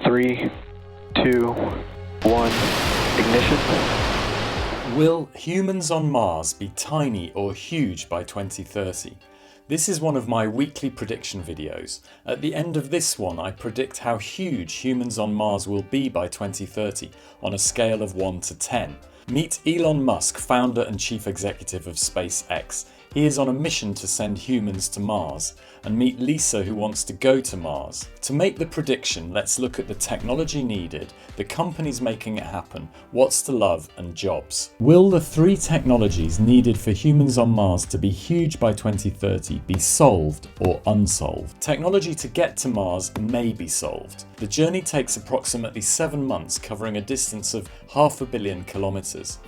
3, 2, 1, ignition. Will humans on Mars be tiny or huge by 2030? This is one of my weekly prediction videos. At the end of this one, I predict how huge humans on Mars will be by 2030 on a scale of 1 to 10. Meet Elon Musk, founder and chief executive of SpaceX. He is on a mission to send humans to Mars. And meet Lisa, who wants to go to Mars. To make the prediction, let's look at the technology needed, the companies making it happen, what's to love, and jobs. Will the three technologies needed for humans on Mars to be huge by 2030 be solved or unsolved? Technology to get to Mars may be solved. The journey takes approximately 7 months, covering a distance of 500 million kilometers.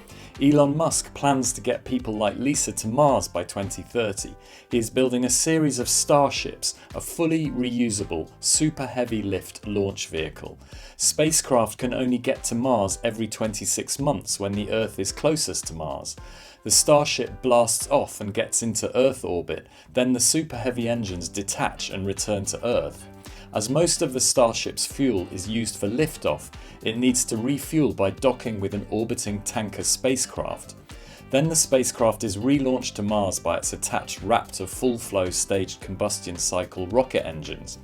Elon Musk plans to get people like Lisa to Mars by 2030. He is building a series of Starships, a fully reusable, super heavy lift launch vehicle. Spacecraft can only get to Mars every 26 months when the Earth is closest to Mars. The Starship blasts off and gets into Earth orbit, then the super heavy engines detach and return to Earth. As most of the Starship's fuel is used for liftoff, it needs to refuel by docking with an orbiting tanker spacecraft. Then the spacecraft is relaunched to Mars by its attached Raptor full-flow staged combustion cycle rocket engines.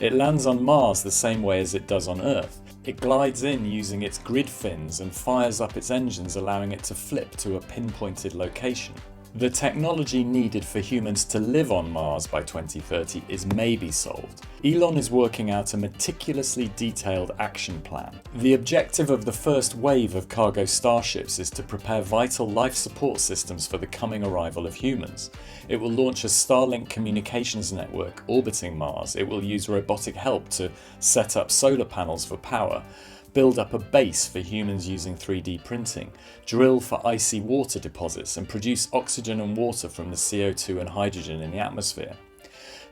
It lands on Mars the same way as it does on Earth. It glides in using its grid fins and fires up its engines, allowing it to flip to a pinpointed location. The technology needed for humans to live on Mars by 2030 is maybe solved. Elon is working out a meticulously detailed action plan. The objective of the first wave of cargo starships is to prepare vital life support systems for the coming arrival of humans. It will launch a Starlink communications network orbiting Mars. It will use robotic help to set up solar panels for power, build up a base for humans using 3D printing, drill for icy water deposits, and produce oxygen and water from the CO2 and hydrogen in the atmosphere.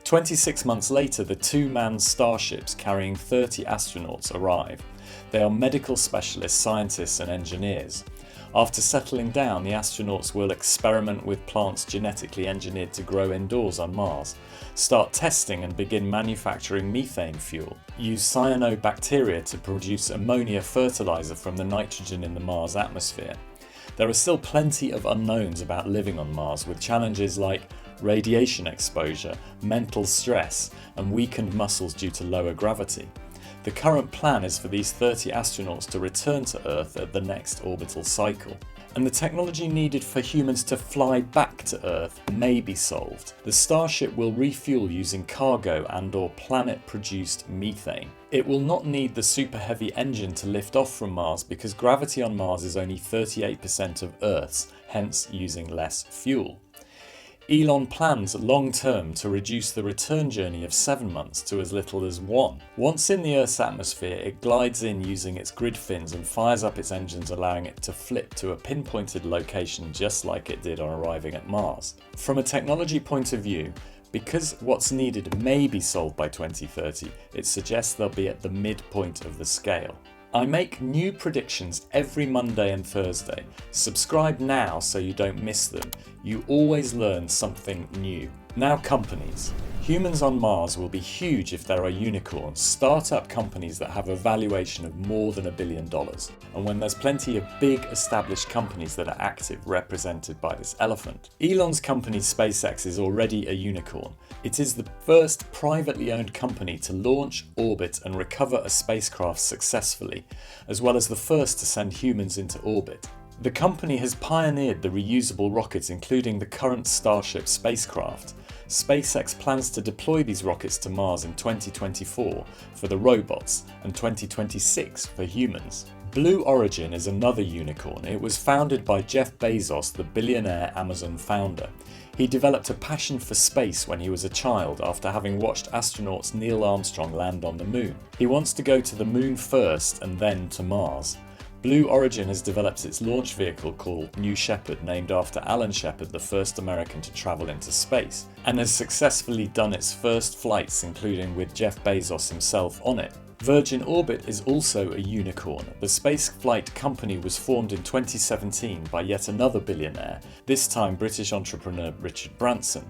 26 months later, the two manned starships carrying 30 astronauts arrive. They are medical specialists, scientists, and engineers. After settling down, the astronauts will experiment with plants genetically engineered to grow indoors on Mars, start testing and begin manufacturing methane fuel, use cyanobacteria to produce ammonia fertilizer from the nitrogen in the Mars atmosphere. There are still plenty of unknowns about living on Mars, with challenges like radiation exposure, mental stress, and weakened muscles due to lower gravity. The current plan is for these 30 astronauts to return to Earth at the next orbital cycle. And the technology needed for humans to fly back to Earth may be solved. The Starship will refuel using cargo and/or planet-produced methane. It will not need the super heavy engine to lift off from Mars because gravity on Mars is only 38% of Earth's, hence using less fuel. Elon plans long-term to reduce the return journey of 7 months to as little as 1. Once in the Earth's atmosphere, it glides in using its grid fins and fires up its engines, allowing it to flip to a pinpointed location just like it did on arriving at Mars. From a technology point of view, because what's needed may be solved by 2030, it suggests they'll be at the midpoint of the scale. I make new predictions every Monday and Thursday. Subscribe now so you don't miss them. You always learn something new. Now companies. Humans on Mars will be huge if there are unicorns, start-up companies that have a valuation of more than $1 billion. And when there's plenty of big established companies that are active, represented by this elephant. Elon's company SpaceX is already a unicorn. It is the first privately owned company to launch, orbit, and recover a spacecraft successfully, as well as the first to send humans into orbit. The company has pioneered the reusable rockets, including the current Starship spacecraft. SpaceX plans to deploy these rockets to Mars in 2024 for the robots and 2026 for humans. Blue Origin is another unicorn. It was founded by Jeff Bezos, the billionaire Amazon founder. He developed a passion for space when he was a child after having watched astronauts Neil Armstrong land on the moon. He wants to go to the moon first and then to Mars. Blue Origin has developed its launch vehicle called New Shepard, named after Alan Shepard, the first American to travel into space, and has successfully done its first flights, including with Jeff Bezos himself on it. Virgin Orbit is also a unicorn. The spaceflight company was formed in 2017 by yet another billionaire, this time British entrepreneur Richard Branson.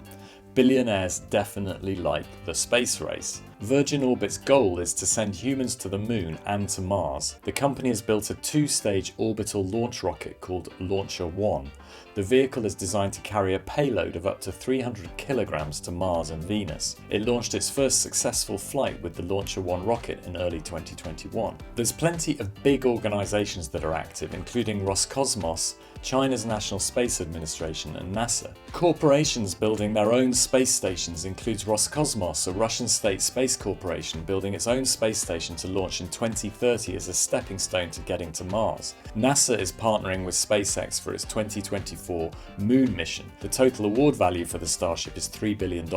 Billionaires definitely like the space race. Virgin Orbit's goal is to send humans to the Moon and to Mars. The company has built a two-stage orbital launch rocket called Launcher 1. The vehicle is designed to carry a payload of up to 300 kilograms to Mars and Venus. It launched its first successful flight with the Launcher 1 rocket in early 2021. There's plenty of big organisations that are active, including Roscosmos, China's National Space Administration, and NASA. Corporations building their own space stations includes Roscosmos, a Russian state space corporation building its own space station to launch in 2030 as a stepping stone to getting to Mars. NASA is partnering with SpaceX for its 2024 Moon mission. The total award value for the Starship is $3 billion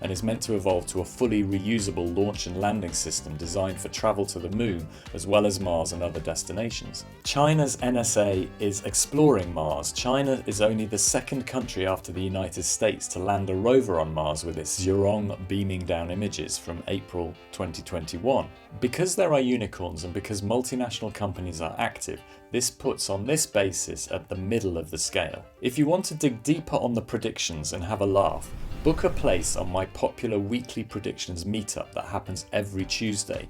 and is meant to evolve to a fully reusable launch and landing system designed for travel to the Moon as well as Mars and other destinations. China's NSA is exploring Mars. China is only the second country after the United States to land a rover on Mars with its Zhurong beaming down images from April 2021. Because there are unicorns and because multinational companies are active, this puts on this basis at the middle of the scale. If you want to dig deeper on the predictions and have a laugh, book a place on my popular weekly predictions meetup that happens every Tuesday.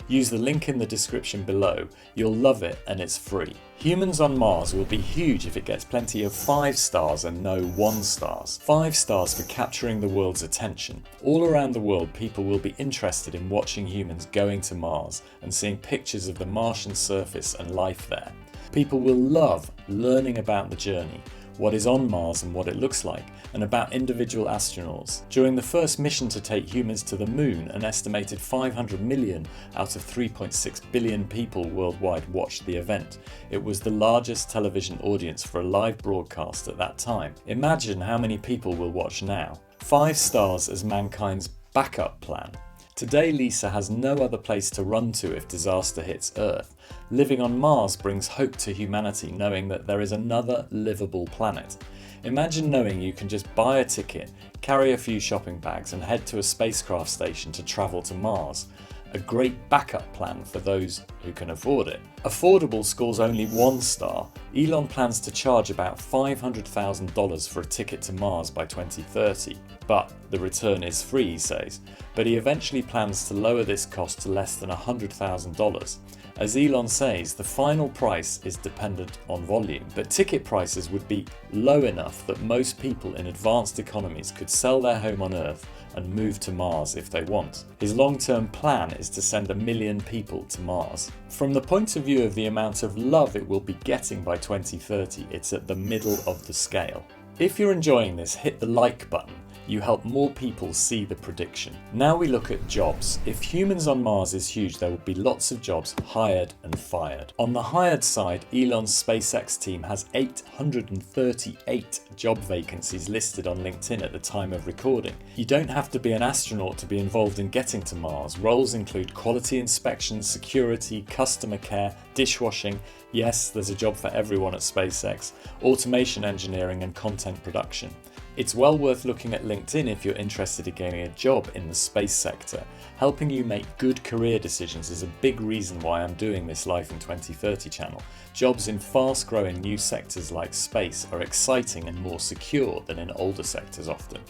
Use the link in the description below. You'll love it and it's free. Humans on Mars will be huge if it gets plenty of 5 stars and no 1 stars. 5 stars for capturing the world's attention. All around the world, people will be interested in watching humans going to Mars and seeing pictures of the Martian surface and life there. People will love learning about the journey, what is on Mars and what it looks like, and about individual astronauts. During the first mission to take humans to the Moon, an estimated 500 million out of 3.6 billion people worldwide watched the event. It was the largest television audience for a live broadcast at that time. Imagine how many people will watch now. 5 stars as mankind's backup plan. Today, Lisa has no other place to run to if disaster hits Earth. Living on Mars brings hope to humanity, knowing that there is another livable planet. Imagine knowing you can just buy a ticket, carry a few shopping bags and head to a spacecraft station to travel to Mars. A great backup plan for those who can afford it. Affordable scores only 1 star. Elon plans to charge about $500,000 for a ticket to Mars by 2030, but the return is free, he says. But he eventually plans to lower this cost to less than $100,000. As Elon says, the final price is dependent on volume, but ticket prices would be low enough that most people in advanced economies could sell their home on Earth and move to Mars if they want. His long-term plan is to send 1 million people to Mars. From the point of view of the amount of love it will be getting by 2030, it's at the middle of the scale. If you're enjoying this, hit the like button. You help more people see the prediction. Now we look at jobs. If humans on Mars is huge, there will be lots of jobs hired and fired. On the hired side, Elon's SpaceX team has 838 job vacancies listed on LinkedIn at the time of recording. You don't have to be an astronaut to be involved in getting to Mars. Roles include quality inspection, security, customer care, dishwashing. Yes, there's a job for everyone at SpaceX. Automation engineering and content production. It's well worth looking at LinkedIn if you're interested in getting a job in the space sector. Helping you make good career decisions is a big reason why I'm doing this Life in 2030 channel. Jobs in fast-growing new sectors like space are exciting and more secure than in older sectors often.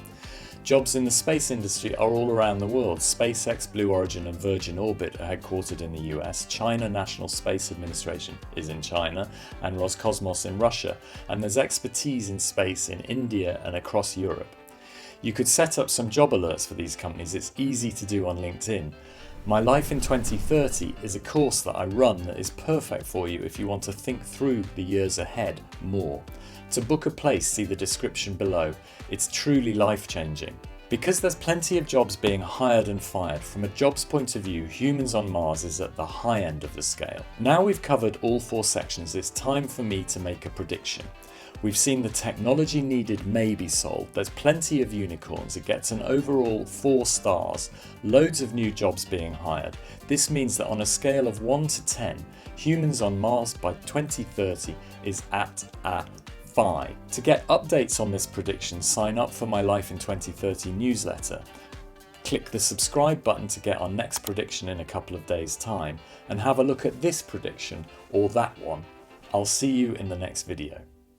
Jobs in the space industry are all around the world. SpaceX, Blue Origin and Virgin Orbit are headquartered in the US, China National Space Administration is in China, and Roscosmos in Russia, and there's expertise in space in India and across Europe. You could set up some job alerts for these companies. It's easy to do on LinkedIn. My Life in 2030 is a course that I run that is perfect for you if you want to think through the years ahead more. To book a place, see the description below. It's truly life-changing. Because there's plenty of jobs being hired and fired, from a jobs point of view, humans on Mars is at the high end of the scale. Now we've covered all 4 sections, it's time for me to make a prediction. We've seen the technology needed may be solved, there's plenty of unicorns, it gets an overall 4 stars, loads of new jobs being hired. This means that on a scale of 1 to 10, humans on Mars by 2030 is at a 5. To get updates on this prediction, sign up for my Life in 2030 newsletter. Click the subscribe button to get our next prediction in a couple of days' time, and have a look at this prediction or that one. I'll see you in the next video.